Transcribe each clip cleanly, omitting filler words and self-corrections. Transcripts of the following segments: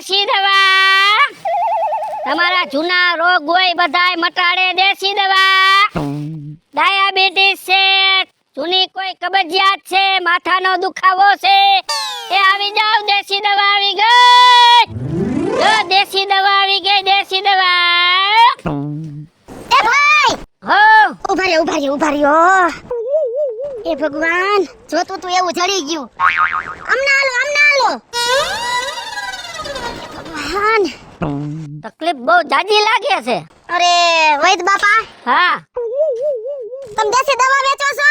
દેશી દવા તમારા જૂના રોગ હોય બધાય મટાડે દેશી દવા ડાયાબિટીસ છે જૂની કોઈ કબજિયાત છે માથાનો દુખાવો છે એ આવી જાવ દેશી દવા આવી ગઈ જો દેશી દવા આવી ગઈ દેશી દવા એ ભાઈ હો ઉભા રહ્યો એ ભગવાન જો તું એવું જડી ગયું અમને હાલો ભગવાન તકલીફ બહુ જાજી લાગે છે અરે વૈદ બાપા હા તમે દેશી દવા વેચો છો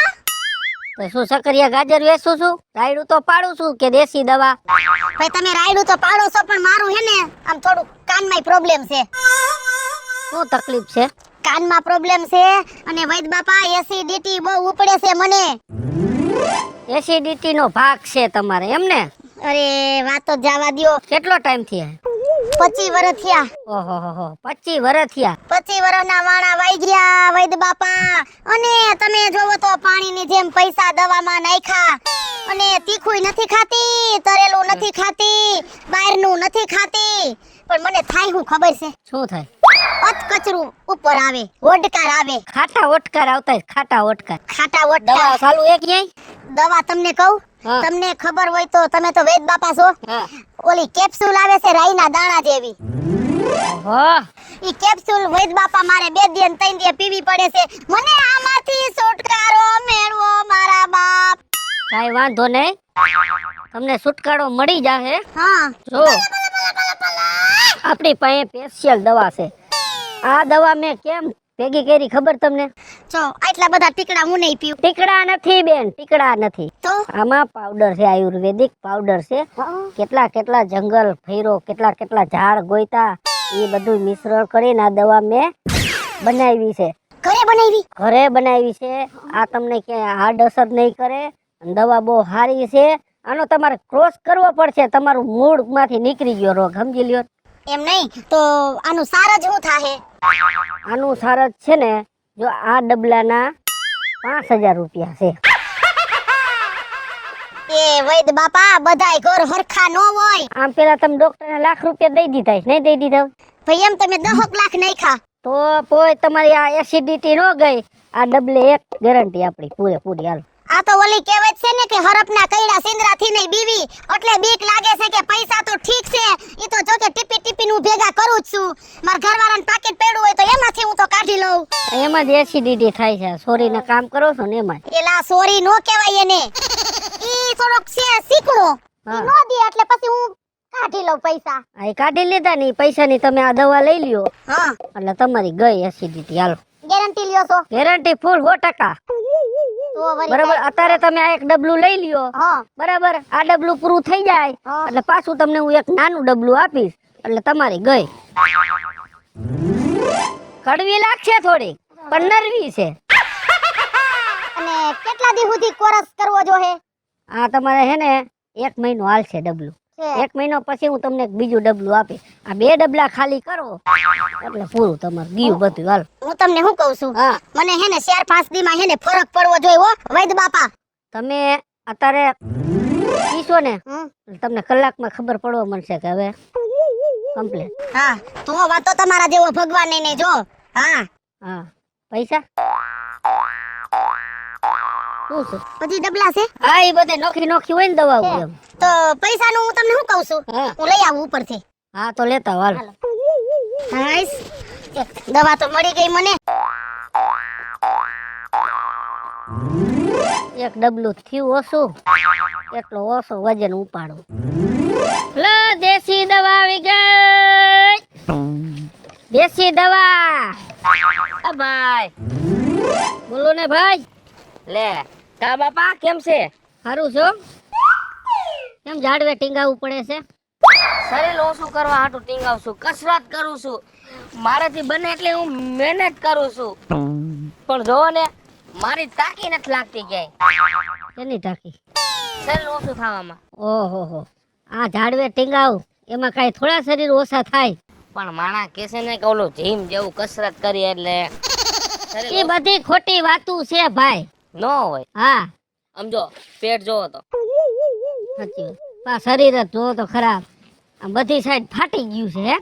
તો શું સકરિયા ગાજર વેચું છું રાયડું તો પાડું છું કે દેશી દવા ભાઈ તમે રાયડું તો પાડો છો પણ મારું હે ને આમ થોડું કાનમાં પ્રોબ્લેમ છે શું તકલીફ છે કાનમાં પ્રોબ્લેમ છે અને વૈદ બાપા એસિડિટી બહુ ઉપડે છે મને એસિડિટી નો ભાગ છે તમારે એમ ને અરે વાત તો જવા દ્યો કેટલો ટાઈમ થયા 25 વર્ષ થયા ઓહો 25 વર્ષ થયા 25 વર્ષના વાણા વાઈ ગયા વૈદ બાપા અને તમે જોવો તો પાણીની જેમ પૈસા દવામાં નાખ્યા અને તીખું નથી ખાતી તરેલું નથી ખાતી બહારનું નથી ખાતી પણ મને થાય હું ખબર છે શું થાય અત કચરું ઉપર આવે ઓડકાર આવે ખાટા ઓટકાર આવતા ખાટા ઓટકાર ખાટા દવા ઓડકાર ચાલુ એક ક્યાંય દવા તમને કહું હા. તમને ખબર હોય તો તમે તો વૈદ બાપા છો હા ઓલી કેપ્સ્યુલ આવે છે રાઈના દાણા જેવી ઓહો ઈ કેપ્સ્યુલ વૈદ બાપા મારે 2 દિન 3 દિન પીવી પડે છે મને આમાંથી છુટકારો મેળવો મારા બાપ કાઈ વાંધો નહીં તમને છુટકારો મળી જાહે હા જો આપણી પાસે સ્પેશિયલ દવા છે આ દવા મેં કેમ ભેગી કરી ખબર તમને જો આટલા બધા ટીકડા હું નહીં પીઉં ટીકડા નથી બેન ટીકડા નથી તો આમાં પાવડર છે આયુર્વેદિક પાવડર છે કેટલા જંગલ ફેરો કેટલા ઝાડ ગોઈતા એ બધું મિશ્રણ કરીને આ દવા મેં બનાવી છે ઘરે બનાવી છે આ તમને ક્યાંય હાર્ડ અસર નહીં કરે દવા બહુ સારી છે આનો તમારે ક્રોસ કરવો પડશે તમારું મૂળ માંથી નીકળી ગયો રોગ સમજી લ્યો એમ નહીં તો આનું સાર જ હું થાહે આનું સાર જ છે ને જો આ ડબલાના 5000 રૂપિયા છે એ વૈદ બાપા બધાય ઘર હરખા નો હોય આમ પેલા તમે ડોક્ટરને લાખ રૂપિયા દઈ દીધા છે નહીં દઈ દીધા ભાઈ એમ તમે 10 લાખ નાખ્યા તો કોઈ તમારી આ એસિડિટી ન ગઈ આ ડબલે એક ગેરંટી આપણી પૂરેપૂરી હાલ આ તો ઓલી કહેવત છે ને કે હરપના કૈડા સિંદરાથી નહીં બીવી એટલે બીક લાગે છે કે પૈસા તો ઠીક છે ઈ તો જો કે ટીપી નું ભેગા કરું જ છું માર ઘરવાળાને પાકેટ પડ્યું હોય તો એમાંથી હું તો કાઢી લઉં એમાં જ એસિડિટી થાય છે સોરી ને કામ કરો છો ને એમાં એલા સોરી નો કહેવાય એને ઈ થોડોક છે શીકણો હા. નો દે એટલે પછી હું કાઢી લઉં પૈસા આ કાઢી લીધા ને પૈસાની તમે આ દવા લઈ લ્યો હા એટલે તમારી ગઈ એસિડિટી હાલો ગેરંટી લ્યો છો ગેરંટી ફૂલ 100% તો વળી બરાબર અત્યારે તમે આ એક ડબલું લઈ લ્યો હા બરાબર આ ડબલું પૂરું થઈ જાય હા. એટલે પાછું તમને હું એક નાનું ડબલું આપીશ એટલે તમારી ગઈ કડવી લાગશે થોડી પણ નરવી છે અને કેટલા દી સુધી કોરસ કરવો જોહે આ તમારે હે ને 1 મહિનો હાલશે ડબલું છે 1 મહિનો પછી હું તમને એક બીજું ડબલું આપીશ આ 2 ડબલા ખાલી કરો એટલે પૂરું તમારું ગયું બધું હાલ હું તમને શું કહું છું હા મને હે ને 4-5 દી માં હે ને ફરક પડવો જોઈએ હો વૈદ બાપા તમે અત્યારે પીશો ને હમ. તમને કલાકમાં ખબર પડવા મળશે કે હવે કમ્પ્લીટ હા તો વાતો તમારા જેવો ભગવાન ને જો હા હા પૈસા શું છે પછી ડબલા છે હા એ બધે નોખી હોય ને દવા એમ તો પૈસા નું હું તમને શું કહું છું હા હું લઈ આવું ઉપરથી હા તો લેતા હાલ હાઈસ દવા તો મળી ગઈ મને એક ડબલું થયું ઓછું એટલો ઓછો વજન ઉપાડો લો દેશી દવા આવી ગઈ દેશી દવા આ ભાઈ બોલો ને ભાઈ લે કા બાપા કેમ છે સારું છો કેમ ઝાડવે ટીંગાવવું પડે છે શરીર ઓછું કરવા હાટું ટીંગાવું છું કસરત કરું છું મારાથી બને એટલે હું મહેનત કરું છું પણ જોવો ને મારી તાકી નથી લાગતી ક્યાંય કેની ટાંકી શરીર ઓછું થવામાં ઓહો આ ઝાડવે ટીંગાવ એમાં કાંઈ થોડા શરીર ઓછા થાય પણ માણા કહેશે ને કે ઓલું જીમ જેવું કસરત કરી એટલે એ બધી ખોટી વાતું છે ભાઈ ન હોય હા સમજો પેટ જોવો તો સાચી વાત શરીર જ જોવો તો ખરાબ આ બધી સાઈડ ફાટી ગયું છે હે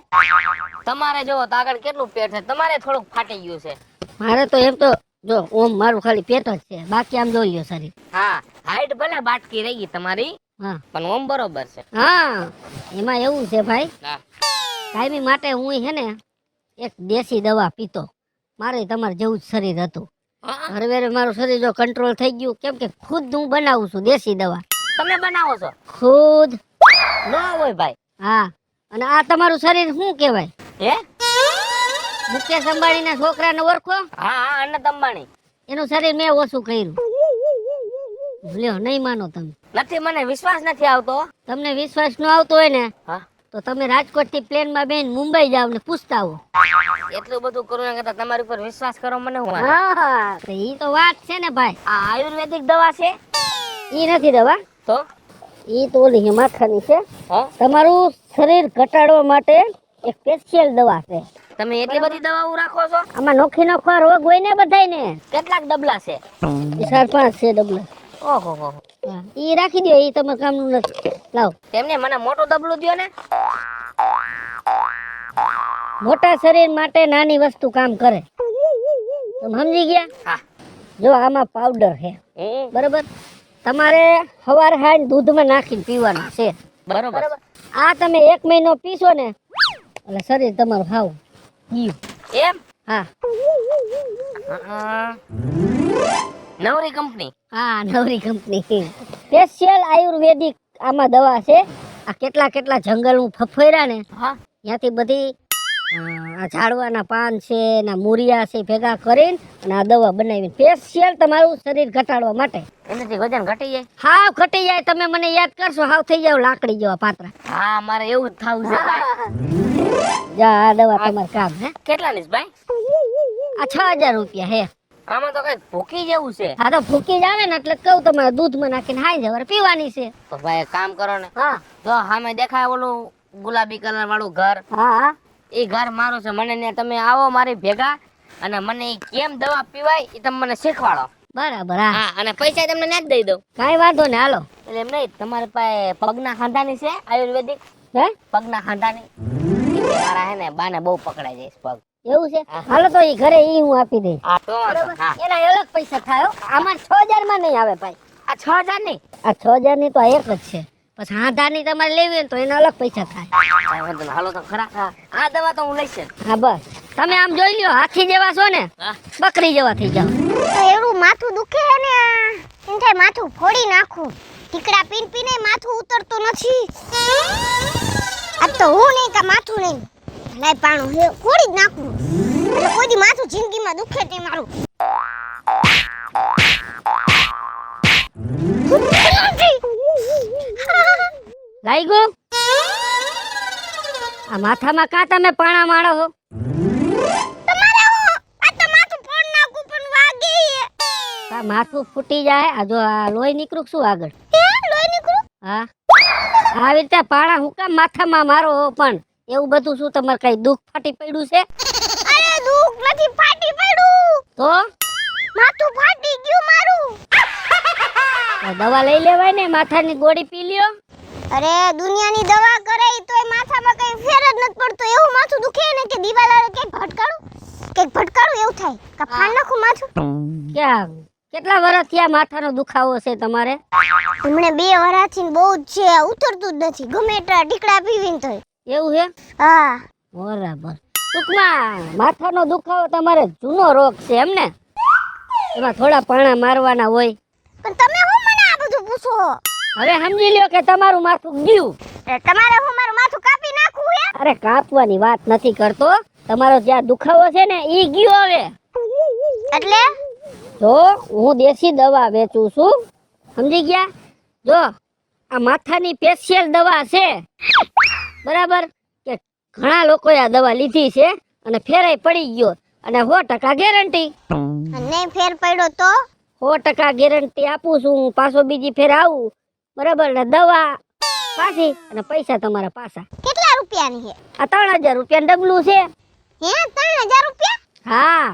તમારે જોવો તો આગળ કેટલું પેટ છે, તમારે થોડુંક ફાટી ગયું છે. મારે તો એમ તો જો ઓમ મારું ખાલી પેટ જ છે, બાકી આમ જોઈ લ્યો શરીર. હા, હાઈટ ભલે બાટકી રહી ગઈ તમારી, હા પણ ઓમ બરોબર છે. હા એમાં એવું છે ભાઈ, હા. કાયમી માટે હું છે ને એક દેશી દવા પીતો. મારે તમારે જેવું જ શરીર હતું. હા, હરવેરે મારું શરીર જો કંટ્રોલ થઈ ગયું, કેમ કે ખુદ હું બનાવું છું દેશી દવા, તમે બનાવો છો? ખુદ. ન હોય ભાઈ. હા, અને આ તમારું શરીર શું કહેવાય? હે? મુકેશ અંબાણીના છોકરાને ઓળખો? હા હા, અનંત અંબાણી. એનું શરીર મેં ઓછું કર્યું. લ્યો, નહીં માનો તમે. નથી, મને વિશ્વાસ નથી આવતો. તમને વિશ્વાસ ન આવતો હોય ને હા, તો તમે રાજકોટ થી પ્લેનમાં બેન મુંબઈ જાવ ને પૂછતા આવો. એટલું બધું કરું એના કરતા તમારી ઉપર વિશ્વાસ કરો મને હું વાંધો? હા, તો ઈ તો વાત છે ને ભાઈ. આ આયુર્વેદિક દવા છે ઈ નથી દવા, તો? ઈ તો ઓલી માથાની છે. હા, તમારું શરીર ઘટાડવા માટે એક સ્પેશિયલ દવા છે. તમે એટલી બધી દવાઓ રાખો છો? આમાં નોખી નોખા રોગ હોય ને બધાયને. કેટલાક ડબલા છે? ઈ 4-5 છે ડબલા. ઓહો હો. હા, ઈ રાખી દો, ઈ તમારે કામનું નથી. લાવ. તેમને મને મોટું ડબલું દ્યો ને. મોટા શરીર માટે નાની વસ્તુ કામ કરે. તમે સમજી ગયા? હા. જો આમાં પાવડર છે, હમ, બરાબર? તમારે સવાર હાંજ દૂધમાં નાખીને પીવાનું છે. બરોબર. આ તમે 1 મહિનો પીશો ને એટલે શરીર તમારું હાવ ગયું. એમ? હા હા. નવરી કંપની. હા, નવરી કંપની. સ્પેશિયલ આયુર્વેદિક આમાં દવા છે. આ કેટલા કેટલા જંગલ હું ફફોર્યા ને હા. ત્યાંથી બધી આ ઝાડવાના પાન છે ના મૂરિયા છે ભેગા કરીને અને આ દવા બનાવીને સ્પેશિયલ તમારું શરીર ઘટાડવા માટે. એનાથી વજન ઘટી જાય? હાવ ઘટી જાય. તમે મને યાદ કરશો હાવ થઈ જાવ લાકડી જેવા પાતળા. હા, મારે એવું જ થાવું છે ભાઈ. જા આ દવા તમારે કામ હે. કેટલાની છે ભાઈ? આ 6000 રૂપિયા હે. આમાં તો કઈ ભૂકી જેવું છે. હા તો ફૂકી જ આવે ને એટલે કહું તમારે દૂધમાં નાખીને હાઈ જવારે પીવાની છે. તો ભાઈ એક કામ કરો ને, હા જો સામે દેખાય ઓલું ગુલાબી કલર વાળું ઘર, હા એ ઘર મારું છે. મને ને તમે આવો મારી ભેગા અને મને ઈ કેમ દવા પીવાય એ તમે મને શીખવાડો. બરાબર. હા હા, અને પૈસા તમને ના જ દઈ દઉં. કાંઈ વાંધો ને હાલો. એટલે એમ નહીં, તમારી પાસે પગના ખાંધાની છે આયુર્વેદિક? હે પગના ખાંધાની? મારા હે ને બાને બહુ પકડાઈ જાય છે પગ. એવું છે? હાલો તો ઈ ઘરે ઈ હું આપી દઈશ. હા, તો વાંધો. હા. એના અલગ પૈસા થાય હો. આમાં 6000 માં નહીં આવે ભાઈ. આ 6000 ની? આ 6000 ની તો આ એક જ છે. પછી હાંધાની તમારે લેવી હોય ને તો એના અલગ પૈસા થાય. કાંઈ વાંધો નહીં, હાલો તો ખરા. હા આ દવા તો હું લઈશ જ. હા બસ. તમે આમ જોઈ લ્યો, હાથી જેવા છો ને હા. બકરી જેવા થઈ જાવ. તો એવું માથું દુખે હે ને એમ થાય માથું ફોડી નાખું. ટીકડા પીન પીને માથું ઉતરતું નથી. આ તો હું નહીં કે માથું નહીં લાય પાણું હે ફોડી જ નાખું. એટલે કોઈ દી માથું જિંદગીમાં દુખે તે મારું. લાગ્યું? આ માથામાં કાં તમે પાણા માળો હો? તમારે આ તો માથું ફોડ નાખું પણ વાગે હે. આ માથું ફૂટી જાય. આ જો આ લોહી નીકળું શું આગળ? હે લોહી નીકળું? હા, આવી રીતે પાણા હું કામ માથામાં મારો હો? પણ એવું બધું શું તમારે કઈ દુઃખ ફાટી પડ્યું છે? અરે દુખ નથી ફાટી પડ્યું. તો માથું ફાટી ગયું મારું. તો દવા લઈ લેવાય ને, માથાની ગોળી પી લ્યો. અરે દુનિયાની દવા કરે તોય માથામાં કઈ ફેર જ નથી પડતો. એવું માથું દુખે ને કે દિવાલ આડે કઈક ભટકાડું એવું થાય કે ફાડ નાખું માથું. ક્યાં કેટલા વર્ષ થયા માથાનો દુખાવો છે તમારે? હમણે 2 વરાથી બહુ જ છે, ઉતરતું જ નથી ગમે એટલા ટીકડા પીવીને તોય. એવું છે? હા બરાબર. ટૂંકમાં માથાનો દુખાવો તમારે જૂનો રોગ છે એમ ને? એમાં થોડા પાણા મારવાના હોય. પણ તમે હું મને આ બધું પૂછો? હવે સમજી લ્યો કે તમારું માથું ગયું. તમારે હું મારું માથું કાપી નાખવું હે? અરે કાપવાની વાત નથી કરતો. તમારો જ્યાં દુખાવો છે ને ઈ ગયો હવે. એટલે જો હું દેશી દવા વેચું છું, સમજી ગયા? જો આ માથાની સ્પેશિયલ દવા છે, બરાબર? કે ઘણા લોકોએ આ દવા લીધી છે અને ફેરાઈ પડી ગયો, અને 100% ગેરંટી. નહીં ફેર પડ્યો તો 100% ગેરંટી આપું છું. હું પાછો બીજી ફેર આવું, બરાબર? ને દવા પાછી અને પૈસા તમારા પાછા. કેટલા રૂપિયાની હે? આ 3000 રૂપિયા ડબલું છે. હે 3000 રૂપિયા? હા,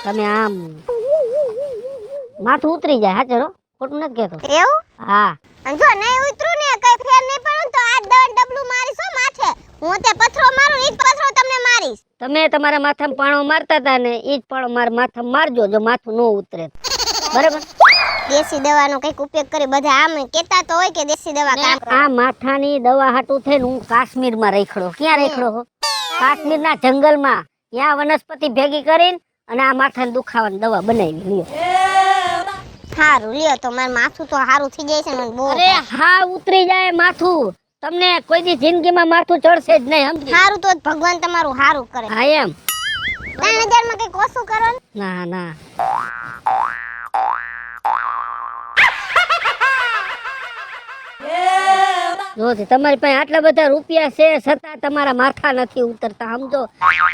તમે આમ માથું ઉતરી જાય. હાચરો ખોટું નથી કહેતો. એવું? હા અને જો નહીં ઉતરું ને કઈ ફેર નહીં પડ્યું તો આજ હું તે પથરો મારું ઈ જ પથરો તમને મારીશ. તમે તમારા માથામાં પાણો મારતા હતા ને ઈ જ પાણો મારા માથામાં મારજો જો માથું ન ઉતરે તો. બરાબર. દેશી દવાનો કઈક ઉપયોગ કરી બધા આમ કેતા તો હોય કે દેશી દવા કામ કરે. આ માથાની દવા હાટું થઈને હું કાશ્મીરમાં રેખડો. ક્યાં રેખડો હો? કાશ્મીરના જંગલમાં. ત્યાં વનસ્પતિ ભેગી કરીને અને આ માથાને દુખાવાની દવા બનાવી લ્યો. હારું લ્યો તો મારું માથું તો હારું થઈ જાય છે મને બહુ. અરે હા ઉતરી જાય માથું. તમને કોઈ દી જિંદગીમાં માથું ચડશે જ નહીં સમજી. હારું તો જ ભગવાન તમારું હારું કરે. હા એમ. 3000 માં કઈક ઓછું કરો ને. ના ના. જો તમારી પાસે આટલા બધા રૂપિયા છે છતાં તમારા માથા નથી ઉતરતા સમજો.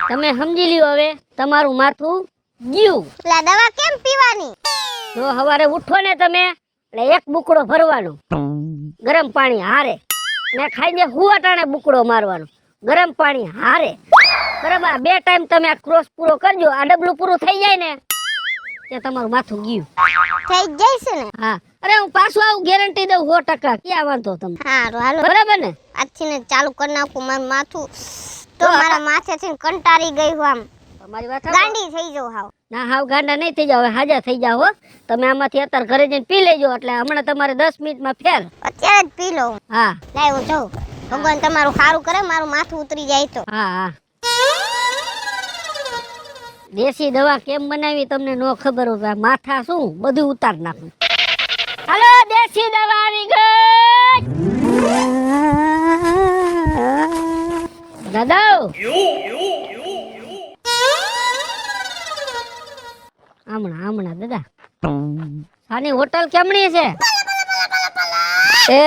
તમે સમજી લ્યો હવે તમારું માથું ગયું. એટલે આ દવા કેમ પીવાની? જો સવારે ઉઠો ને તમે એટલે એક બુકડો ભરવાનો ગરમ પાણી હારે ને ખાઈને હુવાટાણે બુકડો મારવાનો ગરમ પાણી હારે. બરાબર. 2 ટાઈમ તમે આ ક્રોસ પૂરો કરજો. આ ડબલું પૂરું થઈ જાય ને તે તમારું માથું ગયું. થઈ જ જાય છે ને. હા. અરે હું પાછું આવું ગેરંટી દઉં 100%. ક્યાં વાંધો તમને? હારું હાલો બરાબર ને? આજથી ને ચાલુ કરી નાખું મારું માથું. તો મારા માથેથી કંટાળી ગઈ હું આમ તમારી વાત ગાંડી થઈ જાઉં હાવ. ના હાવ ગાંડા નહીં થઈ જાવ. હવે હાજા થઈ જાવ હો. તમે આમાંથી અત્યારે ઘરે જઈને પી લેજો એટલે હમણાં તમારે 10 મિનિટમાં ફેર. અત્યારે જ પી લઉં. હા લાય હું જાઉં. ભગવાન તમારું સારું કરે મારું માથું ઉતરી જાય તો. હા હા. દેશી દવા કેમ બનાવી તમને નો ખબર હોય. માથા શું બધું ઉતાર નાખું. હાલો દેશી દવા આવી ગઈ. દાદા હમણાં દાદા આની હોટલ કેમણી છે? એ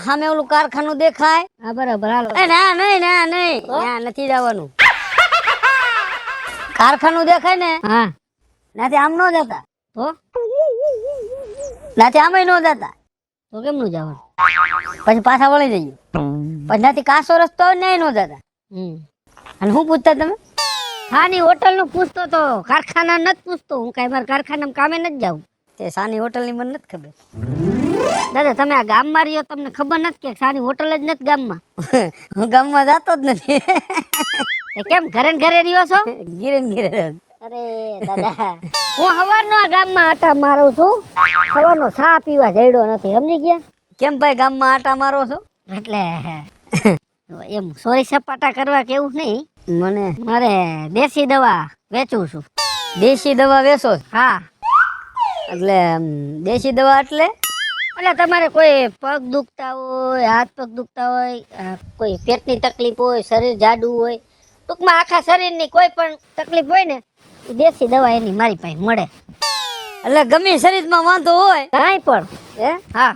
સામે ઓલું કારખાનું દેખાય. હા બરાબર હાલો. એ ના નહીં ત્યાં નથી જવાનું. કારખાનું દેખાય ને હા નાથી આમ નો જતા. તો નાથી આમે નો જતા. તો કેમનું જવાનું? પછી પાછા વળી જઈએ. પછી નાથી કાસો રસ્તો હોય ને નો જતા. અને હું પૂછતા તમે? હા ની હોટલ નું પૂછતો તો કારખાના નથી પૂછતો. હું કઈ મારા કારખાનામાં કામે નથી જાઉં. તે સાની હોટલ ની મને નથી ખબર. દાદા તમે આ ગામમાં રહ્યો તમને ખબર નથી કે સાની હોટલ જ નથી ગામમાં? હું ગામમાં જતો જ નથી. એ કેમ ઘરે ને ઘરે રહ્યો છો? ગીરે ને ગીરે. અરે દાદા હું સવારનો આ ગામમાં આટા મારું છું. સવારનો ચા પીવા જડ્યો નથી સમજી ગયા? કેમ ભાઈ ગામમાં આટા મારો છો? એટલે એમ સોરી સપાટા કરવા કેવું નહીં. મને મારે દેશી દવા વેચું છું. દેશી દવા વેચો છો? હા એટલે દેશી દવા એટલે તમારે કોઈ પગ દુખતા હોય હાથ પગ દુખતા હોય કોઈ પેટની તકલીફ હોય શરીર જાડું હોય ટૂંકમાં આખા શરીરની કોઈ પણ તકલીફ હોય ને એ દેશી દવા એની મારી પાસે મળે. એટલે ગમે શરીરમાં વાંધો હોય કાંઈ પણ હે હા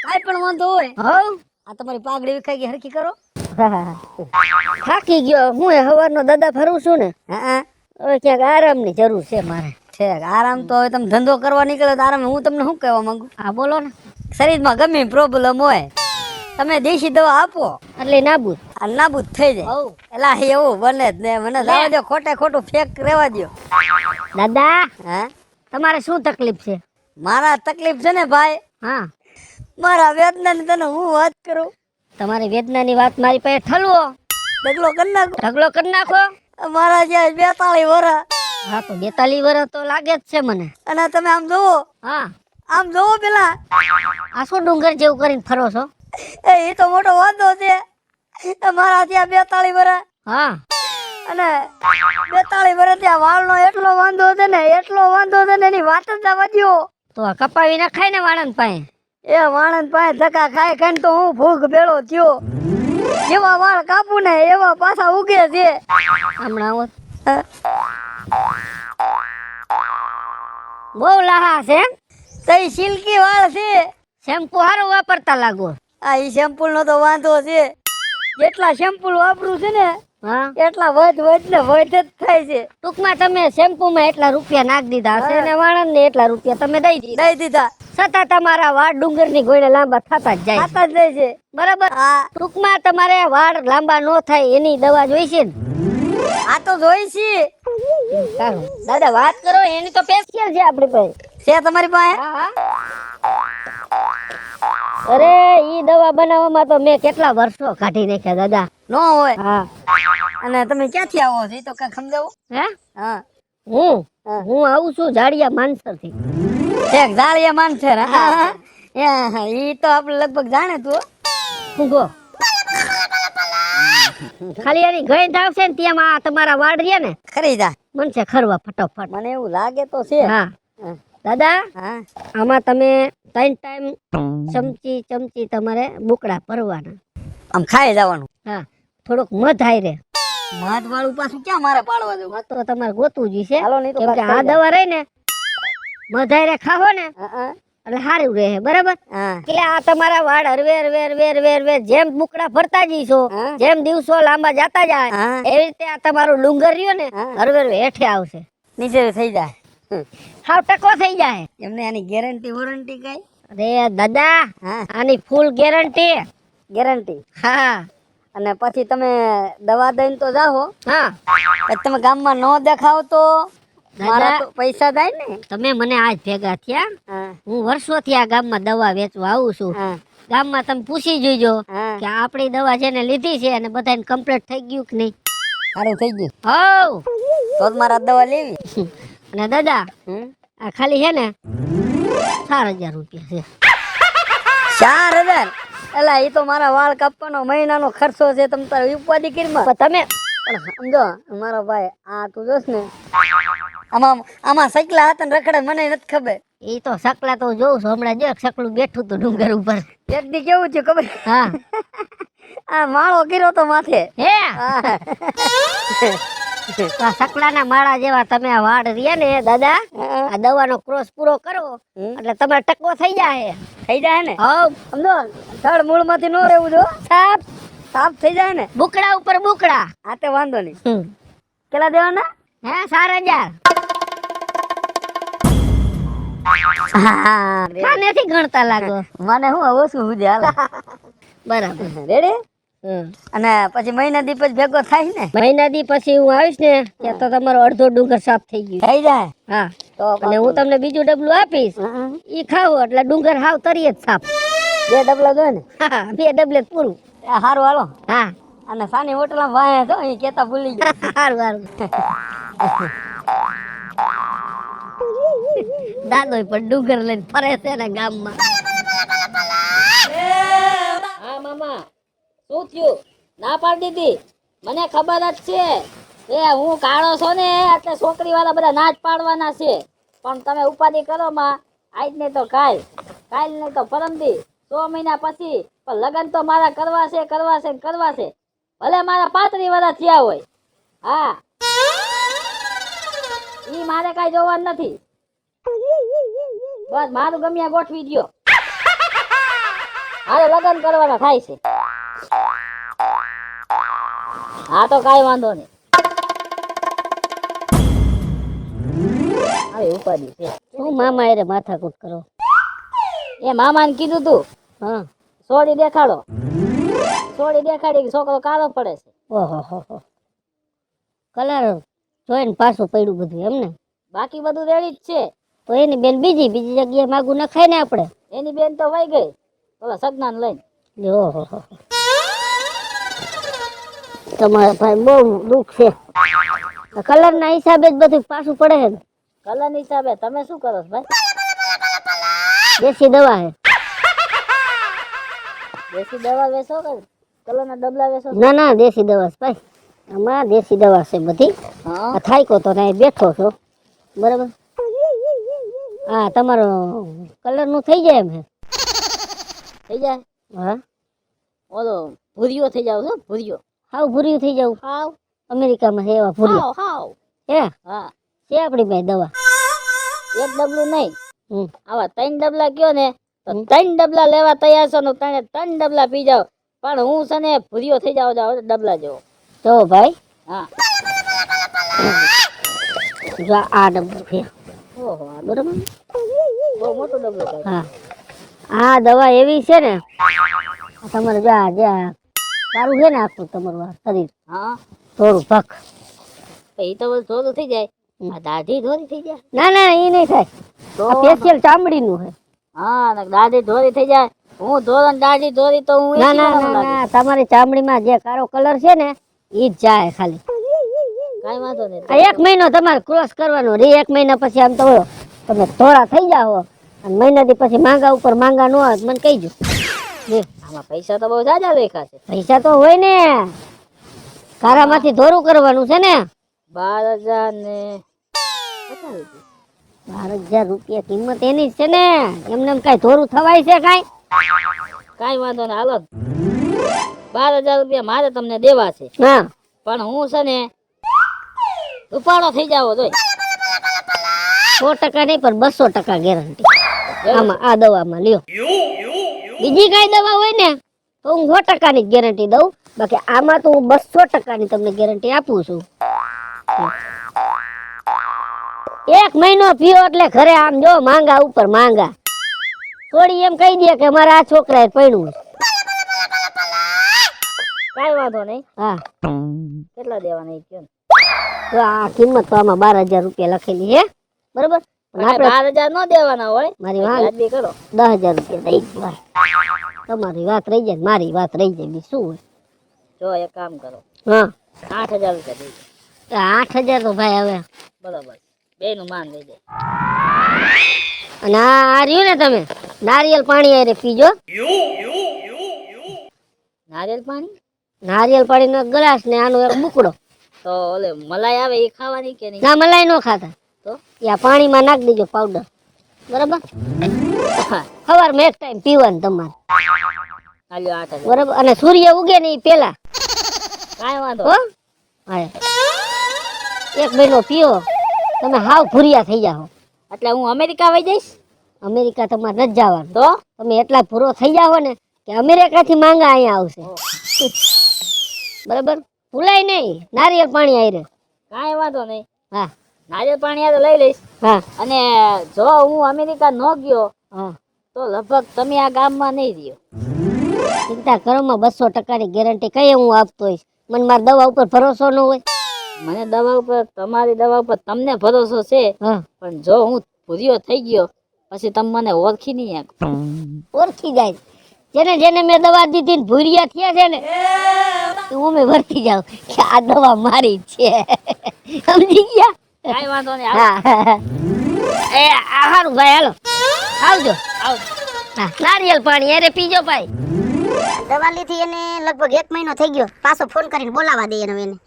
કાંઈ પણ વાંધો હોય. હવ આ તમારી પાઘડી વિખાઈ ગઈ હરખી કરો. થાકી ગયો હું સવારનો દાદા ફરું છું ને હા હવે ક્યાંક આરામની જરૂર છે મારે. ઠેક આરામ તો હવે તમે ધંધો કરવા નીકળો તો આરામ. હું તમને શું કહેવા માંગુ? હા બોલો ને. શરીરમાં ગમે પ્રોબ્લેમ હોય તમે દેશી દવા આપો એટલે નાબૂદ આ નાબૂદ થઈ જાય. હવ એલા એવું બને જ ને. મને જવા દો ખોટે ખોટું ફેક રહેવા દો. દાદા હા તમારે શું તકલીફ છે? મારા તકલીફ છે ને ભાઈ હા મારા વેદનાની તને હું વાત કરું. તમારી વેદનાની વાત મારી પાસે ઠલવો ઢગલો કરી નાખો. ઢગલો કરી નાખો. મારા જ્યાં 42 વર્ષ હા તો 42 વર્ષ તો લાગે જ છે મને. અને તમે આમ જોવો હા આમ જોવો પેલા આ શું ડુંગર જેવું કરીને ફરો છો? એ તો મોટો વાંધો છે. મારા ત્યાં 42 વર્ષ હા અને 42 વર્ષ ત્યાં વાળનો એટલો વાંધો છે ને એની વાત જ જવા દ્યો. તો આ કપાવી નખાય ને વાણંદ પાસે. એ વાણંદ પાસે ધક્કા ખાઈ ખાઈને તો હું ભૂખ ભેળો થયો. જેવા વાળ કાપું ને એવા પાછા ઉગે છે. હમણાં આવો બહુ લાહા છે એમ? તઈ સિલ્કી વાળ છે. શેમ્પુ સારું વાપરતા લાગો. આ ઈ શેમ્પૂ નો તો વાંધો છે. જેટલા શેમ્પૂ વાપરું છે ને હા એટલા વધ જ થાય છે. ટૂંકમાં તમે શેમ્પુમાં એટલા રૂપિયા નાખી દીધા હશે ને વાણંદ ને એટલા રૂપિયા તમે દઈ દીધા છતાં તમારા વાળ ડુંગરની ગોળે લાંબા થતા જ જાય. ખાતા જ જાય છે. બરાબર. હા ટૂંકમાં તમારે વાળ લાંબા ન થાય એની દવા જોઈશે ને. આ તો જોઈ છે. સારું દાદા વાત કરો એની તો સ્પેશિયલ છે આપણી પાસે. છે તમારી પાસે? અરે ઈ દવા બનાવવામાં તો મેં કેટલા વર્ષો કાઢી નાખ્યા દાદા. નો હોય. હા અને તમે ક્યાંથી આવો છો એ તો કઈ સમજાવો. હે હા હું આવું છું જાડિયા માનસર થી. એક જાળિયા માન છે ઈ તો આપણે લગભગ જાણે તું. હું ગો ખાલી એની ગઈ આવશે ને ત્યાં આ તમારા વાડ રહ્યા ને ખરી જા. મનસે ખરવા ફટાફટ. મને એવું લાગે તો છે. હા દાદા હા આમાં તમે 3 ટાઈમ ચમચી તમારે બુકડા ભરવાના. આમ ખાઈ જવાનું. હા થોડોક મધ હાઈ રે મધ વાળું પાછું ક્યાં મારે પાડવા જવું. તો તમારે ગોતું જ છે હાલો નહીં તો કેમ કે ખાઈ આ દવા રહી ને મધ હાઈ રે ખાવો ને હા એટલે સારું રહે બરાબર. હા એટલે આ તમારા વાળ હરવે જેમ બુકડા ભરતા જઈશો હા. જેમ દિવસો લાંબા જતા જાય હા. એવી રીતે આ તમારું ડુંગર રહ્યો ને હા. હરવે હેઠે આવશે. નીચે થઈ જાય. હાવ ટકો થઈ જાય. એમને આની ગેરંટી વોરંટી કઈ. અરે દાદા હા આની ફૂલ ગેરંટી. ગેરંટી. હા અને પછી તમે દવા દઈને તો જાઓ. હા પછી તમે ગામમાં ન દેખાવ તો મારા દાદા તો પૈસા જાય ને. તમે મને આજ ભેગા થયા. હા હું વર્ષોથી આ ગામમાં દવા વેચવા આવું છું. હા ગામમાં તમે પૂછી જોજો હા કે આપણી દવા જેને લીધી છે અને બધાને કમ્પ્લીટ થઈ ગયું કે નહીં. સારું થઈ ગયું. હોવ તો જ મારા દવા લેવી. અને દાદા હમ? આ ખાલી છે ને 4,000 રૂપિયા છે. 4,000. એલા એ તો મારા વાળ કાપવાનો મહિનાનો ખર્ચો છે. તમે તારે ઉપાધિ કરીમાં. પણ તમે પણ સમજો મારો ભાઈ આ તું જોશ ને આમાં સકલા હાથ ને રખડે મને નથી ખબર. એ તો સકલા તો જોઉં છું હમણાં જો સકલું બેઠું હતું ડુંગર ઉપર. એક દી કેવું છે ખબર. હા આ માળો કર્યો તો માથે. હે હા. તો આ સકલાના માળા જેવા તમે આ વાળ રહ્યા ને દાદા હા. આ દવાનો ક્રોસ પૂરો કરો હમ. એટલે તમારે ટકો થઈ જાય. થઈ જાય ને. હોવ સમજો થડ મૂળ માંથી નો રહેવું જો. સાપ સાફ થઈ જાય ને. બુકડા ઉપર બુકડા. આ તે વાંધો નહીં. કેટલા દેવાના. હે 4,000. હા કાનેથી ગણતા લાગો. મને હું ઓછું હુજે હાલ. બરાબર. રેડી. હમ. અને પછી મહિના દી પછી ભેગો થાય ને. મહિના દી પછી હું આવીશ ને ત્યાં તો તમારો અડધો ડુંગર સાફ થઈ ગયું. થઈ જાય હા તો અને હું તમને બીજું ડબલું આપીશ હા. ઈ ખાવો એટલે ડુંગર હાવ તરીએ જ સાફ. 2 ડબલા જોઈએ ને. હા 2 ડબલે જ પૂરું. સારું હાલો. હા અને સાની હોટલમાં વાયા છો અહીં કેતા ભૂલી ગયા. સારું સારું. દાદોય પણ ડુંગર લઈને ફરે છે ને ગામમાં. હા મામા શું થયું? ના પાડી દીધી. મને ખબર જ છે એ હું કાળો છો ને એટલે છોકરી વાળા બધા ના જ પાડવાના છે. પણ તમે ઉપાધિ કરો માં આજ નહીં તો કાલ નહીં તો પરમદી 6 મહિના પછી પણ લગ્ન તો મારા કરવા છે ભલે મારા 35 વર્ષ થયા હોય. હા ઈ મારે કાંઈ જોવાનું નથી. બસ મારું ગમ્યા ગોઠવી દ્યો. મારે લગ્ન કરવાના થાય છે. હા તો કાંઈ વાંધો નહીં. આવી ઉપાધિ છે. હું મામા એરે માથાકૂટ કરો. એ મામાને કીધું તું હા સોડી દેખાડો. સોડી દેખાડી કે છોકરો કાળો પડે છે. ઓહો હો કલર જોઈને પાછું પડ્યું બધું એમને. બાકી બધું રેડી જ છે. તો એની બેન બીજી જગ્યાએ માગું નખાય ને આપણે. એની બેન તો વહી ગઈ પેલા સગનાન લઈને. ઓહો હો તમારા ભાઈ બહુ દુઃખ છે. કલર ના હિસાબે જ બધું પાછું પડે છે ને. કલર ની હિસાબે તમે શું કરો છો ભાઈ? દેશી દવા છે. દેશી દવા વેચો કે કલર ના ડબલા વેચો? ના ના દેશી દવા છે ભાઈ. આમાં દેશી દવા છે બધી. હા આ થાયકો તો ને બેઠો છો બરાબર. હા તમારો કલર નું થઈ જાય એમ છે. થઈ જાય. હા ઓલો ભૂરિયો થઈ જાવ છો ભૂરિયો. હાવ ભૂર્યું થઈ જવું. હાવ અમેરિકામાં છે એવા ભૂર્યા. હાવ હે હા છે આપણી ભાઈ દવા. એક ડબલું નહીં હમ. આવા 3 ડબલા કયો ને તો 3 ડબલા લેવા તૈયાર છો ને તમે 3 ડબલા પી જાવ. પણ હું છે ને ભૂરિયો થઈ જાવ ડબલા જેવો. જો ભાઈ હા જો આ ડબ્બો છે ઓહો આ બરાબર. બહુ મોટો ડબલો થાય. હા આ દવા એવી છે ને તમારે જ્યાં સારું છે ને આખું તમારું આ શરીર હા થોડું ભખ. એ તો બધું થોડું થઈ જાય. આ દાઢી ધોરી થઈ જાય. ના ના એ નહીં થાય. તો આ ફેશિયલ ચામડીનું છે. હા ને દાઢી ધોરી થઈ જાય હું ધોરણ દાઢી ધોરી તો હું ના 80 ના વર્ષનો ના લાગીશ. ના તમારી ચામડીમાં જે કાળો કલર છે ને ઈ જ જાય ખાલી. કાંઈ વાંધો નહીં. આ 1 મહિનો તમારે ક્રોસ કરવાનો રે. 1 મહિના પછી આમ તો તમે થોડા થઈ જાઓ અને મહિનાથી પછી માંગા ઉપર માંગા ન હોય તો મને કહીજો. લે, આમાં પૈસા તો બહુ જાજા લેખા છે. પૈસા તો હોય ને, કારામાંથી ધોરું કરવાનું છે ને. 12,000 ને 50 રૂપિયા. 12,000 રૂપિયા કિંમત એની જ છે ને. એમને એમ કાંઈ ધોરું થવાય છે કાંઈ? કાંઈ વાંધો નહીં, હાલો. 12,000 રૂપિયા મારે તમને દેવા છે, હા પણ હું છે ને ઉપાડો થઈ જાવો જોઈ. 100% નહીં પણ 200% ગેરંટી આમાં, આ દવામાં લ્યો. બીજી કાંઈ દવા હોય ને તો હું 100% ની ગેરંટી દઉં, બાકી આમાં તો હું 200% ની તમને ગેરંટી આપું છું. 1 મહિનો પીઓ એટલે ઘરે આમ જો માંગા ઉપર માંગા. થોડી એમ કહી દે કે મારા આ છોકરાએ પૈણું છે. કાંઈ વાંધો નહીં. હા કેટલા દેવાના એ કયો ને. તો આ કિંમત તો આમાં 12,000 રૂપિયા લખેલી છે, બરોબર? પણ અને આપણે 12,000 નો દેવાના હોય. મારી વાત વ્યાજબી કરો. 10,000 રૂપિયા દઈ દઉં. તમારી વાત રહી જાય, મારી વાત રહી જાય, બીજું શું હોય? જો એક કામ કરો, હા 8,000 રૂપિયા દઈ દો. 8,000 તો ભાઈ હવે. બરાબર, બે નું માન દઈ દે. અને આ રહ્યું ને તમે નારિયેલ પાણી આરે પીજો. નારિયેળ પાણી નારિયેલ પાણીનો એક ગ્લાસ ને આનો એક બુકડો. તો ઓલે મલાઈ આવે એ ખાવાની કે નહીં? ના મલાઈ નો ખાતા, તો યા પાણીમાં નાખી દેજો પાવડર, બરાબર? સવારમાં એક ટાઈમ પીવાનું તમારે, હાલ્યો 8,000. બરાબર? અને સૂર્ય ઉગે ને એ પેલા, કાંઈ વાંધો હો? હા 1 મહિનો પીઓ તમે હાવ ભૂરિયા થઈ જાઓ. એટલે હું અમેરિકા વઈ જઈશ અમેરિકા તમારે નથી જવાનું. તો તમે એટલા ભૂરો થઈ જાઓ ને કે અમેરિકાથી માંગા અહીંયા આવશે, બરાબર? ભૂલાય નહીં નારિયેળ પાણી આરે. કાંઈ વાંધો નહીં. હા નારિયેળ પાણી આ તો લઈ લઈશ. હા અને જો હું અમેરિકા ન ગયો હા તો લગભગ તમે આ ગામમાં નહીં રહ્યો. ચિંતા કરો માં 200% ની ગેરંટી કઈ હું આપતો હોઈશ. મને મારી દવા ઉપર ભરોસો ન હોય. મને દવા ઉપર, તમારી દવા ઉપર તમને ભરોસો છે, હા પણ જો હું ભૂર્યો થઈ ગયો પછી તમે મને ઓળખી નહીં શકો. ઓળખી જાય. જેને જેને મેં દવા દીધી ને ભૂરિયા થયા છે ને હું મેં વર્તી જાઉં કે આ દવા મારી જ છે. સમજી ગયા? કાંઈ વાંધો નહીં. હાલો. હા એ હારું ભાઈ, હાલો આવજો. આવજો. હા નારિયેળ પાણી અરે પીજો ભાઈ. દવા લીધી એને લગભગ 1 મહિનો થઈ ગયો. પાછો ફોન કરીને બોલાવા દઈએ હવે એને.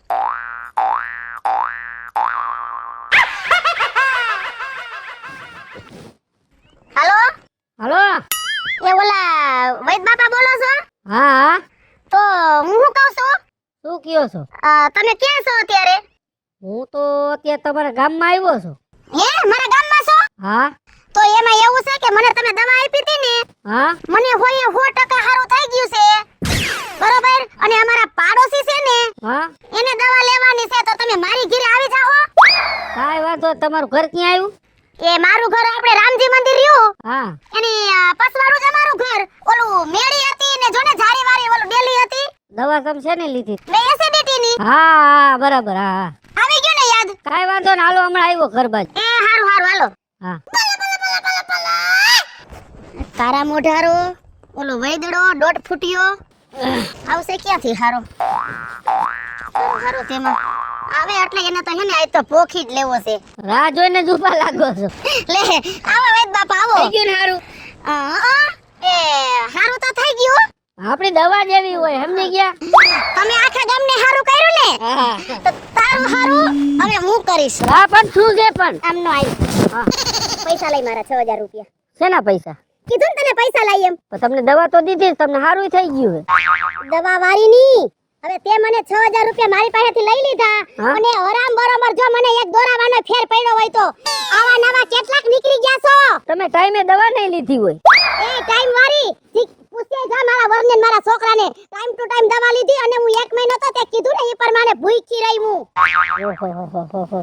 હાલો, હાલો. એ ઓલા વૈદ બાપા બોલો છો? હા હા તો હું શું કહું છું, શું કયો છો? તમે ક્યાં છો અત્યારે? હું તો અત્યારે તમારા ગામમાં આવ્યો છું. હે, મારા ગામમાં છો? હા તો એમાં એવું છે કે મને તમે દવા આપી હતી ને, હા મને હોય 100% સારું થઈ ગયું છે, બરોબર? અને અમારા પાડોશી છે ને હા એને દવા લેવાની છે, તો તમે મારી ઘરે આવી જાઓ. કાંઈ વાંધો નહીં. તમારું ઘર ક્યાં આવ્યું? એ મારું ઘર આપણે રામજી મંદિર રહ્યું હા એની પસવાડું છે મારું ઘર. ઓલું મેળી હતી ને જો ને જારી વાળી ઓલું ડેલી હતી દવા તમે છે ને લીધી? બે એસિડિટી ની. હા હા બરાબર. હા હા આવી ગયું ને યાદ? કાંઈ વાંધો નહીં. હાલો હમણાં આવ્યો ઘર બાજુ. એ હારું હારું હાલો. હા તારા મોઢારો ઓલો વૈદડો દોઢ ફૂટ્યો આવશે ક્યાંથી? હારો હારો તેમાં આવે એટલે એને તો હે ને આ તો પોખી જ લેવો છે. રાહ જોઈને જ ઊભા લાગો છો. લે આવો વૈદ બાપા આવો. થઈ ગયું ને હારું? એ હારું તો થઈ ગયું. આપણી દવા જેવી હોય, સમજી ગયા? તમે આખા ગામને હારું કર્યું ને, હા તો તારું હારું હવે હું કરીશ. હા પણ શું છે પણ? આમનો આવી હા પૈસા લઈ મારા 6,000 રૂપિયા. શેના પૈસા? કીધું ને તને પૈસા લઈ એમ. પણ તમને દવા તો દીધી, તમને સારું થઈ ગયું છે. દવા વાળી ની. હવે તે મને 6,000 રૂપિયા મારી પાસેથી લઈ લીધા હા? અને હરામ બરોબર જો મને એક દોરાવાનો ફેર પડ્યો હોય તો આવા નવા કેટલાક નીકળી ગયા છો. તમે ટાઈમે દવા નહીં લીધી હોય. એ ટાઈમ વાળી પૂછે જા મારા વરને ને મારા છોકરાને ટાઈમ ટુ ટાઈમ દવા લીધી અને હું 1 મહિનો તો તે કીધું ને એ પ્રમાણે ભૂખી રહી હું. ઓહોહોહોહો.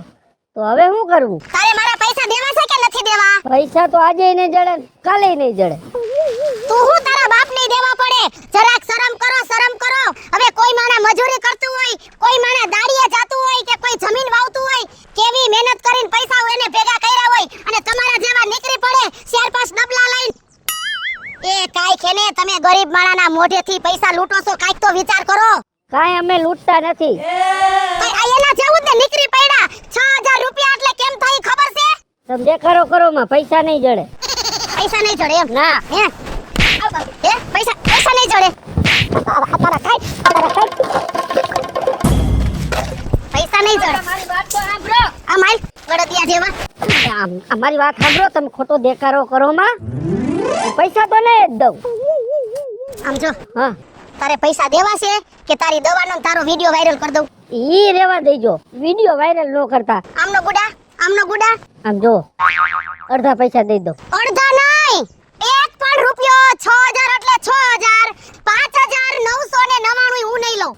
તો હવે શું કરવું? તારે મારા પૈસા દેવા છે કે નથી દેવા? પૈસા તો આજે નહીં જડે, કાલે નહીં જડે. તું હું તારા બાપને દેવા પડે? જરાક શરમ કરો, શરમ કરો. હવે કોઈ માણા મજૂરી કરતું હોય, કોઈ માણા દાડીએ જાતું હોય કે કોઈ જમીન વાવતું હોય, કેવી મહેનત કરીને પૈસા એને ભેગા કર્યા હોય અને તમારા જેવા નીકળી પડે 4-5 ડબલા લઈને. એ કાઈ કે ને તમે ગરીબ માણાના મોઢેથી પૈસા લૂંટો છો, કાંઈક તો વિચાર કરો. કાંઈ અમે લૂંટતા નથી. ભાઈ આ એના જેવું જ ને નીકળી પડ્યા. 6000 રૂપિયા એટલે કેમ થાય ખબર છે? તમે દેખાડો કરો માં પૈસા નહીં જડે. પૈસા નહીં જડે એમ? ના. હે પૈસા નહીં જડે. તારા ખાઈ. પૈસા નહીં જડે. મારી વાત તો સાંભળો. આ માલ ગળદિયા જેવા. અમારી વાત સાંભળો, તમે ખોટો દેખાડો કરો માં. પૈસા તો નહીં જ દઉં. આમ જો, હા, તારે પૈસા દેવા છે કે તારી દવાનો ને તારો વિડિયો વાયરલ કરી દઉં? ઈ રેવા દેજો, વિડિયો વાયરલ ન કરતા. આમનો ગુડા. આમ જો, અડધા પૈસા દઈ દો. અડધા નહીં, એક પણ રૂપિયો. 6000 એટલે 6000. 5999 હું નહીં લઉં.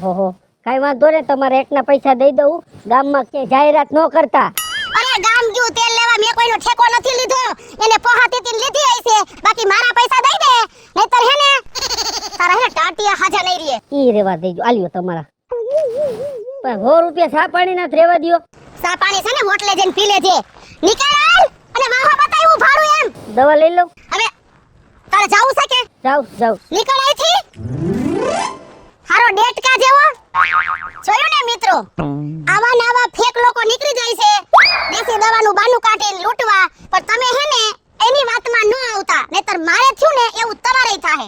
ઓહો, કાઈ વાંધો ને, તમારે એકના પૈસા દઈ દઉં. ગામમાં કે જાહેરાત ન કરતા. અરે ગામ ગયું તેલ લેવા, મેં કોઈનો ઠેકો નથી લીધો. એને પહાતીથી લીધી હઈ છે. બાકી મારા પૈસા દઈ દે, નહીતર હે ને તારા હે ટાટિયા હાજા નહીં રીએ. ઈ રેવા દેજો, આલ્યો તમારા. પણ 100 રૂપિયા સા પાણી ના રેવા દ્યો. સા પાણી છે ને હોટલે જઈને પી લેજે. નીકળ અને વાહો બતાવ્યું ભાડું એમ. દવા લઈ લઉં. હવે તારે જાવું છે કે? જાવ. નીકળ અહીંથી. હારો ડેટકા જેવો. જોયું ને મિત્રો, આવા ને આવા ફેક લોકો નીકળી જાય છે દેશી દવાનું બાનું કાઢીને લૂંટવા. પણ તમે હે ને એની વાતમાં ન આવતા, નહીતર મારે થયું ને એવું તમારે થાહે.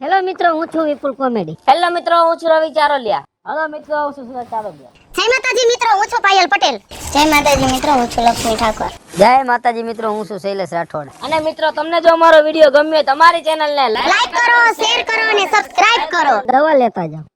હેલો મિત્રો, હું છું વિપુલ કોમેડી. હેલો મિત્રો, હું છું રવિ ચારોલિયા. હેલો મિત્રો, હું છું સુરત ચારોલિયા. જય માતાજી મિત્રો, હું છું પાયલ પટેલ. જય માતાજી મિત્રો, હું છું લક્ષ્મી ઠાકોર. જય માતાજી મિત્રો, હું છું શૈલેષ રાઠોડ. અને મિત્રો, તમને જો અમારો વિડીયો ગમ્યો હોય તો અમારી ચેનલને લાઈક કરો, શેર કરો અને સબસ્ક્રાઇબ કરો. દવા લેતા જાઓ.